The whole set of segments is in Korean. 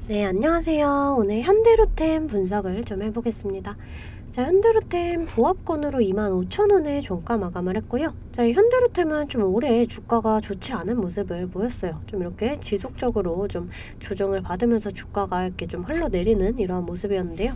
네, 안녕하세요. 오늘 현대로템 분석을 좀 해보겠습니다. 자, 현대로템 보합권으로 25,000원에 종가 마감을 했고요. 자, 이 현대로템은 좀 올해 주가가 좋지 않은 모습을 보였어요. 좀 이렇게 지속적으로 좀 조정을 받으면서 주가가 이렇게 좀 흘러내리는 이러한 모습이었는데요.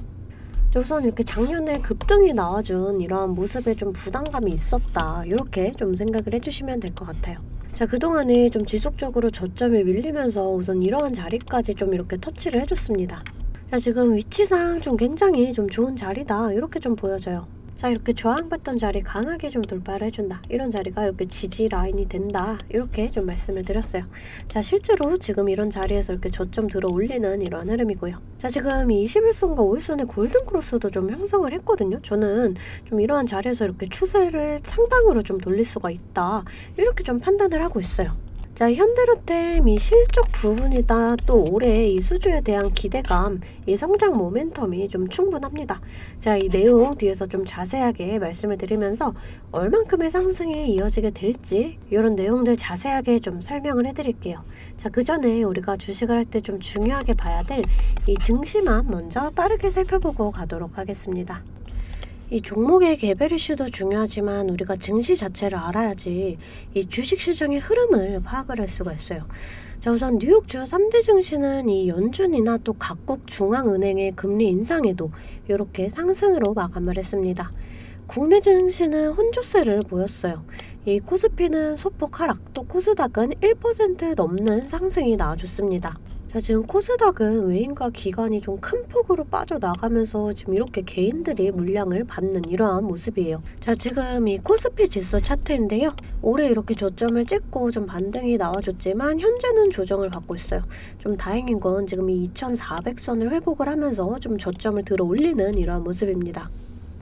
우선 이렇게 작년에 급등이 나와준 이러한 모습에 좀 부담감이 있었다, 이렇게 좀 생각을 해주시면 될 것 같아요. 자, 그동안에 좀 지속적으로 저점이 밀리면서 우선 이러한 자리까지 좀 이렇게 터치를 해줬습니다. 자, 지금 위치상 좀 굉장히 좀 좋은 자리다, 이렇게 좀 보여져요. 자, 이렇게 저항받던 자리 강하게 좀 돌파를 해준다, 이런 자리가 이렇게 지지 라인이 된다, 이렇게 좀 말씀을 드렸어요. 자, 실제로 지금 이런 자리에서 이렇게 저점 들어 올리는 이러한 흐름이고요. 자, 지금 이 21선과 5일선의 골든크로스도 좀 형성을 했거든요. 저는 좀 이러한 자리에서 이렇게 추세를 상방으로 좀 돌릴 수가 있다, 이렇게 좀 판단을 하고 있어요. 자, 현대로템 이 실적 부분이다, 또 올해 이 수주에 대한 기대감, 이 성장 모멘텀이 좀 충분합니다. 자, 이 내용 뒤에서 좀 자세하게 말씀을 드리면서 얼만큼의 상승이 이어지게 될지 이런 내용들 자세하게 좀 설명을 해드릴게요. 자, 그 전에 우리가 주식을 할 때 좀 중요하게 봐야 될 이 증시만 먼저 빠르게 살펴보고 가도록 하겠습니다. 이 종목의 개별 이슈도 중요하지만 우리가 증시 자체를 알아야지 이 주식시장의 흐름을 파악을 할 수가 있어요. 자, 우선 뉴욕 주요 3대 증시는 이 연준이나 또 각국 중앙은행의 금리 인상에도 이렇게 상승으로 마감을 했습니다. 국내 증시는 혼조세를 보였어요. 이 코스피는 소폭 하락, 또 코스닥은 1% 넘는 상승이 나와줬습니다. 자, 지금 코스닥은 외인과 기관이 좀 큰 폭으로 빠져나가면서 지금 이렇게 개인들이 물량을 받는 이러한 모습이에요. 자, 지금 이 코스피 지수 차트인데요. 올해 이렇게 저점을 찍고 좀 반등이 나와줬지만 현재는 조정을 받고 있어요. 좀 다행인 건 지금 이 2400선을 회복을 하면서 좀 저점을 들어 올리는 이러한 모습입니다.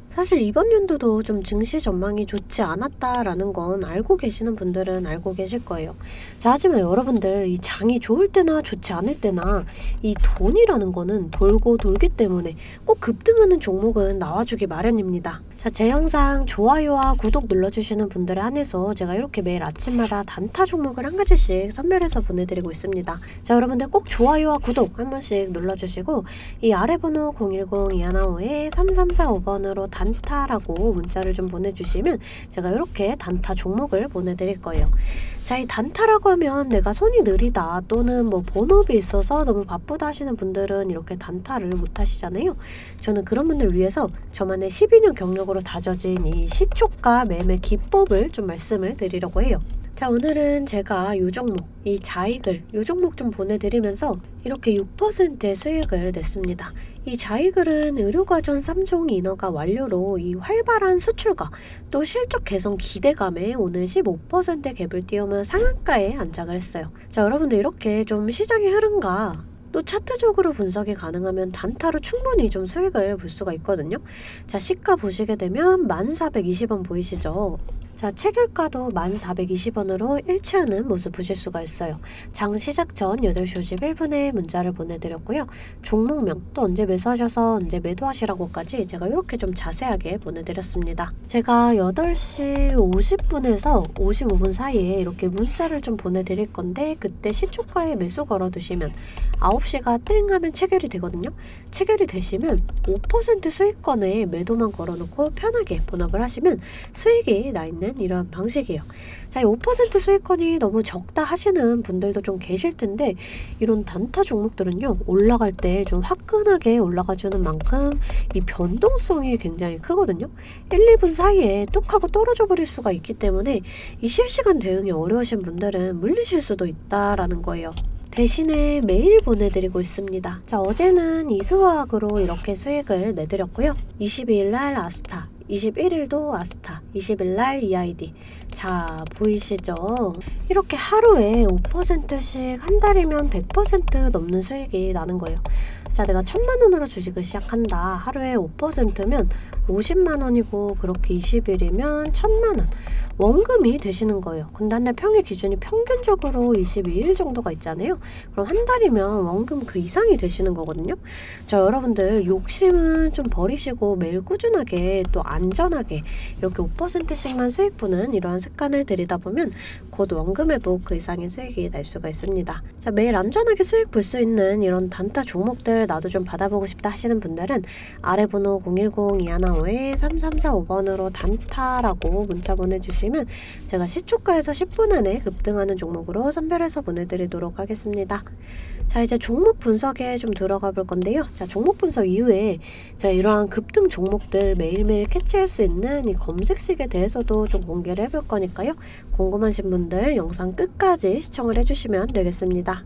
사실 이번 연도도 좀 증시 전망이 좋지 않았다라는 건 알고 계시는 분들은 알고 계실 거예요. 자, 하지만 여러분들 이 장이 좋을 때나 좋지 않을 때나 이 돈이라는 거는 돌고 돌기 때문에 꼭 급등하는 종목은 나와주기 마련입니다. 자, 제 영상 좋아요와 구독 눌러주시는 분들에 한해서 제가 이렇게 매일 아침마다 단타 종목을 한 가지씩 선별해서 보내드리고 있습니다. 자, 여러분들 꼭 좋아요와 구독 한 번씩 눌러주시고 이 아래 번호 010-215-3345번으로 단타라고 문자를 좀 보내주시면 제가 이렇게 단타 종목을 보내드릴 거예요. 자, 이 단타라고 하면 내가 손이 느리다, 또는 뭐 본업이 있어서 너무 바쁘다 하시는 분들은 이렇게 단타를 못 하시잖아요. 저는 그런 분들 위해서 저만의 12년 경력으로 다져진 이 시초가 매매 기법을 좀 말씀을 드리려고 해요. 자, 오늘은 제가 요 종목, 이 자익을 요 종목 좀 보내드리면서 이렇게 6%의 수익을 냈습니다. 이 자익을은 의료과정 3종 인허가 완료로 이 활발한 수출과 또 실적 개선 기대감에 오늘 15%의 갭을 띄우며 상한가에 안착을 했어요. 자, 여러분들 이렇게 좀 시장의 흐름과 또 차트적으로 분석이 가능하면 단타로 충분히 좀 수익을 볼 수가 있거든요. 자, 시가 보시게 되면 1420원 보이시죠? 자, 체결가도 1420원으로 일치하는 모습 보실 수가 있어요. 장 시작 전 8시 51분에 문자를 보내드렸고요. 종목명, 또 언제 매수하셔서 언제 매도하시라고까지 제가 이렇게 좀 자세하게 보내드렸습니다. 제가 8시 50분에서 55분 사이에 이렇게 문자를 좀 보내드릴 건데, 그때 시초가에 매수 걸어두시면 9시가 땡 하면 체결이 되거든요. 체결이 되시면 5% 수익권에 매도만 걸어놓고 편하게 본업을 하시면 수익이 나있는 이런 방식이에요. 자, 5% 수익권이 너무 적다 하시는 분들도 좀 계실 텐데, 이런 단타 종목들은요, 올라갈 때 좀 화끈하게 올라가주는 만큼 이 변동성이 굉장히 크거든요. 1, 2분 사이에 뚝 하고 떨어져 버릴 수가 있기 때문에 이 실시간 대응이 어려우신 분들은 물리실 수도 있다라는 거예요. 대신에 매일 보내드리고 있습니다. 자, 어제는 이수화학으로 이렇게 수익을 내드렸고요. 22일날 아스타, 21일도 아스타, 20일날 EID. 자, 보이시죠? 이렇게 하루에 5%씩 한 달이면 100% 넘는 수익이 나는 거예요. 자, 내가 1000만원으로 주식을 시작한다. 하루에 5%면 50만원이고, 그렇게 20일이면 1000만원. 원금이 되시는 거예요. 근데 한 달 평일 기준이 평균적으로 22일 정도가 있잖아요. 그럼 한 달이면 원금 그 이상이 되시는 거거든요. 자, 여러분들 욕심은 좀 버리시고 매일 꾸준하게 또 안전하게 이렇게 5%씩만 수익 보는 이러한 습관을 들이다 보면 곧 원금 회복 그 이상의 수익이 날 수가 있습니다. 자, 매일 안전하게 수익 볼 수 있는 이런 단타 종목들 나도 좀 받아보고 싶다 하시는 분들은 아래 번호 010-215-3345번으로 단타라고 문자 보내주시면 제가 시초가에서 10분 안에 급등하는 종목으로 선별해서 보내드리도록 하겠습니다. 자, 이제 종목 분석에 좀 들어가 볼 건데요. 자, 종목 분석 이후에 제가 이러한 급등 종목들 매일매일 캐치할 수 있는 이 검색식에 대해서도 좀 공개를 해볼 거니까요. 궁금하신 분들 영상 끝까지 시청을 해주시면 되겠습니다.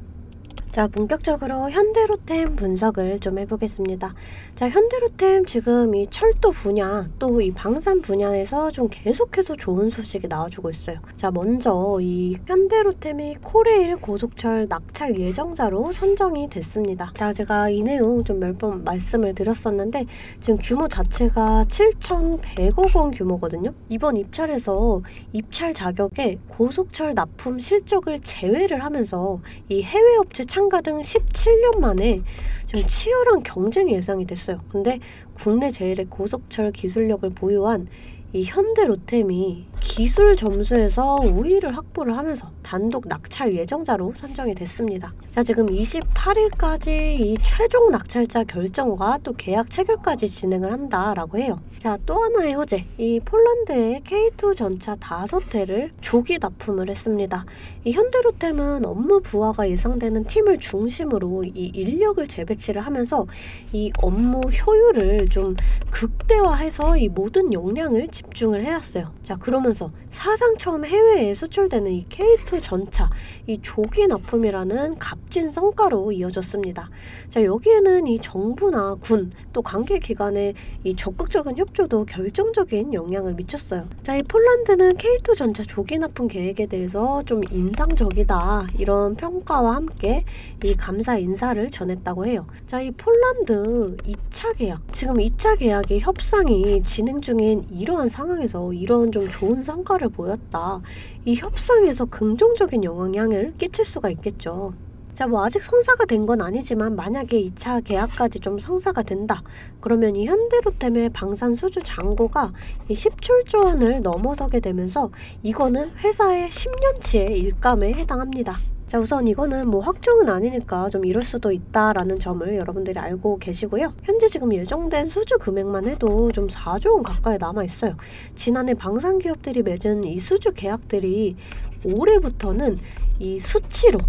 자, 본격적으로 현대로템 분석을 좀 해보겠습니다. 자, 현대로템 지금 이 철도 분야 또 이 방산 분야에서 좀 계속해서 좋은 소식이 나와주고 있어요. 자, 먼저 이 현대로템이 코레일 고속철 낙찰 예정자로 선정이 됐습니다. 자, 제가 이 내용 좀 몇 번 말씀을 드렸었는데 지금 규모 자체가 7,100억 원 규모거든요. 이번 입찰에서 입찰 자격에 고속철 납품 실적을 제외를 하면서 이 해외 업체 참가 등 17년 만에 지금 치열한 경쟁이 예상이 됐어요. 근데 국내 제일의 고속철 기술력을 보유한 이 현대로템이 기술 점수에서 우위를 확보를 하면서 단독 낙찰 예정자로 선정이 됐습니다. 자, 지금 28일까지 이 최종 낙찰자 결정과 또 계약 체결까지 진행을 한다라고 해요. 자, 또 하나의 호재, 이 폴란드의 K2 전차 5대를 조기 납품을 했습니다. 이 현대로템은 업무 부하가 예상되는 팀을 중심으로 이 인력을 재배치를 하면서 이 업무 효율을 좀 극대화해서 이 모든 역량을 집중을 해왔어요. 자, 그러면서 사상 처음 해외에 수출되는 이 K2 전차, 이 조기 납품이라는 값진 성과로 이어졌습니다. 자, 여기에는 이 정부나 군, 또 관계기관의 이 적극적인 협조도 결정적인 영향을 미쳤어요. 자, 이 폴란드는 K2 전차 조기 납품 계획에 대해서 좀 인상적이다, 이런 평가와 함께 이 감사 인사를 전했다고 해요. 자, 이 폴란드 2차 계약, 지금 2차 계약의 협상이 진행 중인 이러한 상황에서 이런 좀 좋은 성과를 보였다. 이 협상에서 긍정적인 영향을 끼칠 수가 있겠죠. 자, 뭐 아직 성사가 된 건 아니지만 만약에 2차 계약까지 좀 성사가 된다. 그러면 이 현대로템의 방산 수주 잔고가 이 10조 원을 넘어서게 되면서 이거는 회사의 10년치의 일감에 해당합니다. 자, 우선 이거는 뭐 확정은 아니니까 좀 이럴 수도 있다라는 점을 여러분들이 알고 계시고요. 현재 지금 예정된 수주 금액만 해도 좀 4조 원 가까이 남아있어요. 지난해 방산기업들이 맺은 이 수주 계약들이 올해부터는 이 수치로,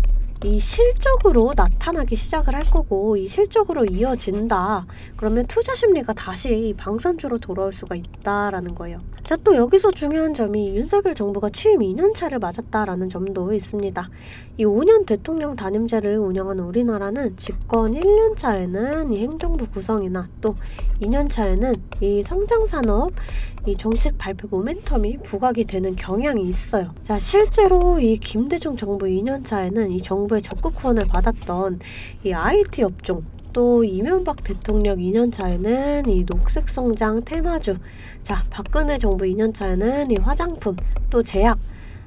이 실적으로 나타나기 시작을 할 거고, 이 실적으로 이어진다. 그러면 투자 심리가 다시 방산주로 돌아올 수가 있다라는 거예요. 자, 또 여기서 중요한 점이 윤석열 정부가 취임 2년차를 맞았다라는 점도 있습니다. 이 5년 대통령 단임제를 운영하는 우리나라는 집권 1년차에는 이 행정부 구성이나 또 2년차에는 이 성장산업 이 정책 발표 모멘텀이 부각이 되는 경향이 있어요. 자, 실제로 이 김대중 정부 2년차에는 이 정부의 적극 후원을 받았던 이 IT 업종, 또 이명박 대통령 2년차에는 이 녹색성장 테마주, 자, 박근혜 정부 2년차에는 이 화장품, 또 제약,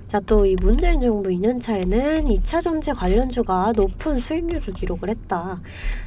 자, 또 이 문재인 정부 2년차에는 2차전지 관련주가 높은 수익률을 기록을 했다.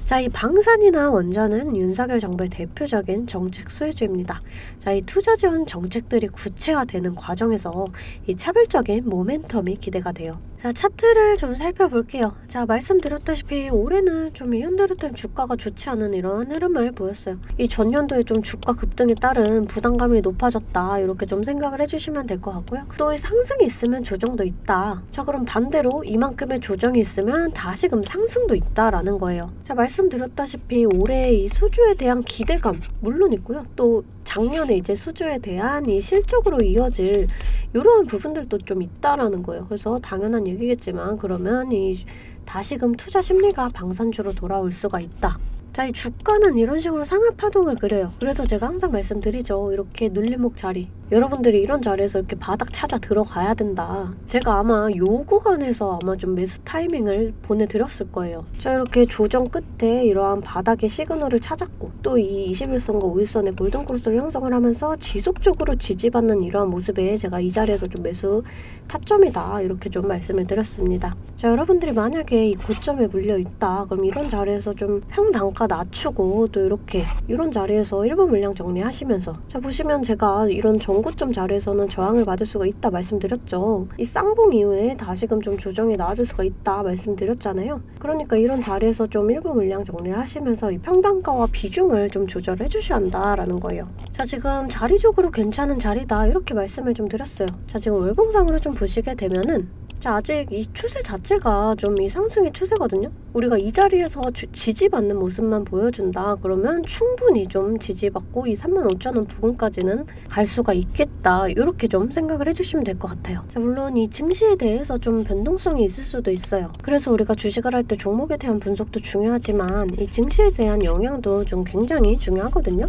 자, 이 방산이나 원전은 윤석열 정부의 대표적인 정책 수혜주입니다. 자, 이 투자 지원 정책들이 구체화되는 과정에서 이 차별적인 모멘텀이 기대가 돼요. 자, 차트를 좀 살펴볼게요. 자, 말씀드렸다시피 올해는 좀 이 현대로템 주가가 좋지 않은 이런 흐름을 보였어요. 이 전년도에 좀 주가 급등에 따른 부담감이 높아졌다, 이렇게 좀 생각을 해주시면 될 것 같고요. 또 이 상승이 있으면 조정도 있다. 자, 그럼 반대로 이만큼의 조정이 있으면 다시금 상승도 있다라는 거예요. 자, 말씀드렸다시피 올해 이 수주에 대한 기대감 물론 있고요. 또 작년에 이제 수주에 대한 이 실적으로 이어질 이러한 부분들도 좀 있다라는 거예요. 그래서 당연한 얘기겠지만 그러면 이 다시금 투자 심리가 방산주로 돌아올 수가 있다. 자, 이 주가는 이런 식으로 상하 파동을 그려요. 그래서 제가 항상 말씀드리죠. 이렇게 눌림목 자리, 여러분들이 이런 자리에서 이렇게 바닥 찾아 들어가야 된다. 제가 아마 요 구간에서 아마 좀 매수 타이밍을 보내드렸을 거예요. 자, 이렇게 조정 끝에 이러한 바닥의 시그널을 찾았고 또 이 21선과 5일선의 골든크로스를 형성을 하면서 지속적으로 지지받는 이러한 모습에 제가 이 자리에서 좀 매수 타점이다 이렇게 좀 말씀을 드렸습니다. 자, 여러분들이 만약에 이 고점에 물려있다 그럼 이런 자리에서 좀 평단가 낮추고 또 이렇게 이런 자리에서 일본 물량 정리하시면서 자, 보시면 제가 이런 전고점 자리에서는 저항을 받을 수가 있다 말씀드렸죠. 이 쌍봉 이후에 다시금 좀 조정이 나와줄 수가 있다 말씀드렸잖아요. 그러니까 이런 자리에서 좀 일본 물량 정리를 하시면서 이 평단가와 비중을 좀 조절해 주셔야 한다라는 거예요. 자, 지금 자리적으로 괜찮은 자리다 이렇게 말씀을 좀 드렸어요. 자, 지금 월봉상으로 좀 보시게 되면은 자, 아직 이 추세 자체가 좀 이 상승의 추세거든요. 우리가 이 자리에서 지지받는 모습만 보여준다 그러면 충분히 좀 지지받고 이 35,000원 부근까지는 갈 수가 있겠다 이렇게 좀 생각을 해주시면 될 것 같아요. 자, 물론 이 증시에 대해서 좀 변동성이 있을 수도 있어요. 그래서 우리가 주식을 할 때 종목에 대한 분석도 중요하지만 이 증시에 대한 영향도 좀 굉장히 중요하거든요.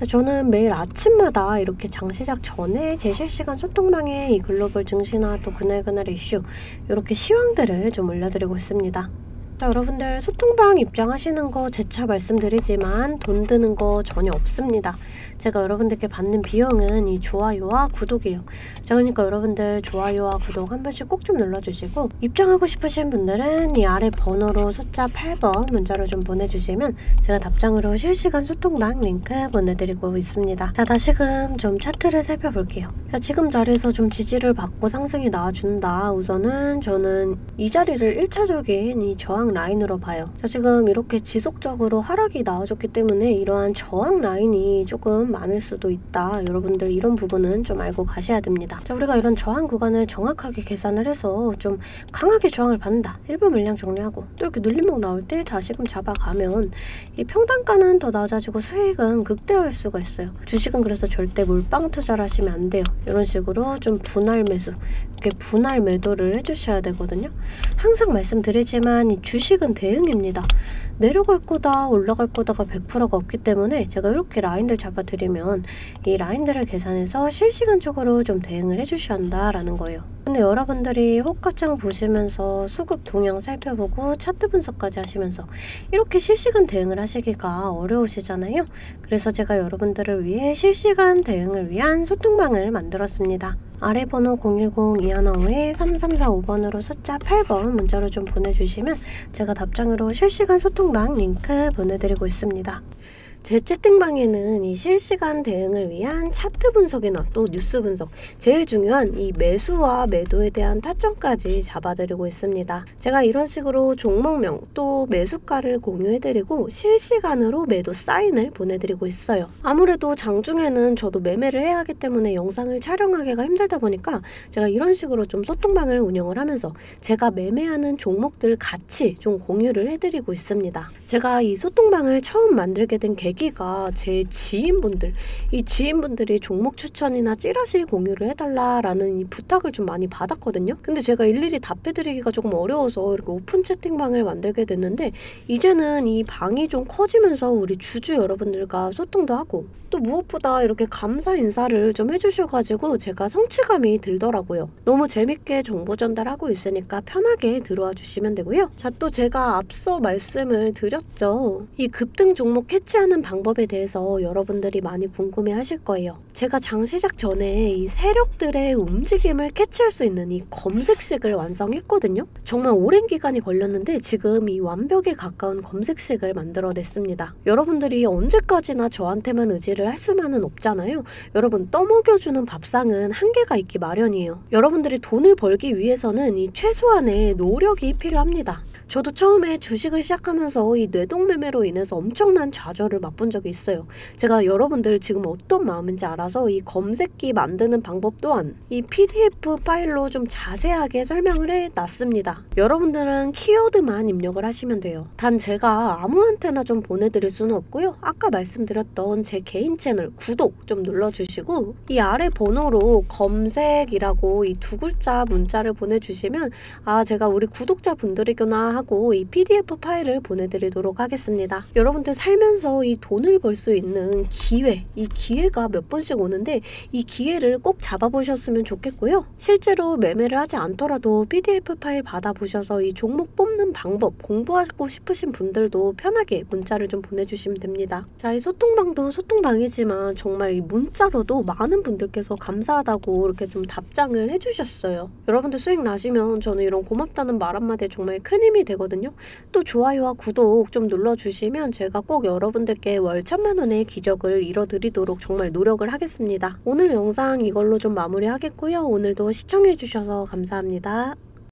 저는 매일 아침마다 이렇게 장시작 전에 제 실시간 소통방에 이 글로벌 증시나 또 그날 이슈 이렇게 시황들을 좀 올려드리고 있습니다. 자, 여러분들 소통방 입장하시는 거 재차 말씀드리지만 돈 드는 거 전혀 없습니다. 제가 여러분들께 받는 비용은 이 좋아요와 구독이에요. 자, 그러니까 여러분들 좋아요와 구독 한 번씩 꼭 좀 눌러주시고 입장하고 싶으신 분들은 이 아래 번호로 숫자 8번 문자로 좀 보내주시면 제가 답장으로 실시간 소통방 링크 보내드리고 있습니다. 자, 다시금 좀 차트를 살펴볼게요. 자, 지금 자리에서 좀 지지를 받고 상승이 나와준다. 우선은 저는 이 자리를 1차적인 이 저항 라인으로 봐요. 자, 지금 이렇게 지속적으로 하락이 나와줬기 때문에 이러한 저항 라인이 조금 많을 수도 있다. 여러분들 이런 부분은 좀 알고 가셔야 됩니다. 자, 우리가 이런 저항 구간을 정확하게 계산을 해서 좀 강하게 저항을 받는다. 일부 물량 정리하고 또 이렇게 눌림목 나올 때 다시금 잡아가면 이 평단가는 더 낮아지고 수익은 극대화할 수가 있어요. 주식은 그래서 절대 몰빵 투자를 하시면 안 돼요. 이런 식으로 좀 분할 매수, 이렇게 분할 매도를 해주셔야 되거든요. 항상 말씀드리지만 이 주식은 대응입니다. 내려갈 거다 올라갈 거다가 100%가 없기 때문에 제가 이렇게 라인들 잡아드리면 이 라인들을 계산해서 실시간적으로 좀 대응을 해주셔야 한다라는 거예요. 근데 여러분들이 호가창 보시면서 수급 동향 살펴보고 차트 분석까지 하시면서 이렇게 실시간 대응을 하시기가 어려우시잖아요. 그래서 제가 여러분들을 위해 실시간 대응을 위한 소통방을 만들었습니다. 아래 번호 010-2155-3345번으로 숫자 8번 문자로 좀 보내주시면 제가 답장으로 실시간 소통방 링크 보내드리고 있습니다. 제 채팅방에는 이 실시간 대응을 위한 차트 분석이나 또 뉴스 분석, 제일 중요한 이 매수와 매도에 대한 타점까지 잡아드리고 있습니다. 제가 이런 식으로 종목명 또 매수가를 공유해드리고 실시간으로 매도 사인을 보내드리고 있어요. 아무래도 장중에는 저도 매매를 해야 하기 때문에 영상을 촬영하기가 힘들다 보니까 제가 이런 식으로 좀 소통방을 운영을 하면서 제가 매매하는 종목들 같이 좀 공유를 해드리고 있습니다. 제가 이 소통방을 처음 만들게 된 계기가 제 지인분들, 이 지인분들이 종목 추천이나 찌라시 공유를 해달라라는 이 부탁을 좀 많이 받았거든요. 근데 제가 일일이 답해드리기가 조금 어려워서 이렇게 오픈 채팅방을 만들게 됐는데 이제는 이 방이 좀 커지면서 우리 주주 여러분들과 소통도 하고 또 무엇보다 이렇게 감사 인사를 좀 해주셔가지고 제가 성취감이 들더라고요. 너무 재밌게 정보 전달하고 있으니까 편하게 들어와 주시면 되고요. 자, 또 제가 앞서 말씀을 드렸죠. 이 급등 종목 캐치하는 방법에 대해서 여러분들이 많이 궁금해 하실 거예요. 제가 장시작 전에 이 세력들의 움직임을 캐치할 수 있는 이 검색식을 완성했거든요. 정말 오랜 기간이 걸렸는데 지금 이 완벽에 가까운 검색식을 만들어냈습니다. 여러분들이 언제까지나 저한테만 의지를 할 수만은 없잖아요. 여러분, 떠먹여주는 밥상은 한계가 있기 마련이에요. 여러분들이 돈을 벌기 위해서는 이 최소한의 노력이 필요합니다. 저도 처음에 주식을 시작하면서 이 뇌동매매로 인해서 엄청난 좌절을 맛본 적이 있어요. 제가 여러분들 지금 어떤 마음인지 알아서 이 검색기 만드는 방법 또한 이 PDF 파일로 좀 자세하게 설명을 해놨습니다. 여러분들은 키워드만 입력을 하시면 돼요. 단 제가 아무한테나 좀 보내드릴 수는 없고요. 아까 말씀드렸던 제 개인 채널 구독 좀 눌러주시고 이 아래 번호로 검색이라고 이 두 글자 문자를 보내주시면 아, 제가 우리 구독자분들이구나 하고 이 PDF 파일을 보내드리도록 하겠습니다. 여러분들 살면서 이 많이 돈을 벌 수 있는 기회, 이 기회가 몇 번씩 오는데 이 기회를 꼭 잡아보셨으면 좋겠고요. 실제로 매매를 하지 않더라도 PDF 파일 받아보셔서 이 종목 뽑는 방법 공부하고 싶으신 분들도 편하게 문자를 좀 보내주시면 됩니다. 자, 이 소통방도 소통방이지만 정말 이 문자로도 많은 분들께서 감사하다고 이렇게 좀 답장을 해주셨어요. 여러분들 수익 나시면 저는 이런 고맙다는 말 한마디에 정말 큰 힘이 되거든요. 또 좋아요와 구독 좀 눌러주시면 제가 꼭 여러분들께 월 1000만 원의 기적을 이뤄드리도록 정말 노력을 하겠습니다. 오늘 영상 이걸로 좀 마무리하겠고요. 오늘도 시청해주셔서 감사합니다.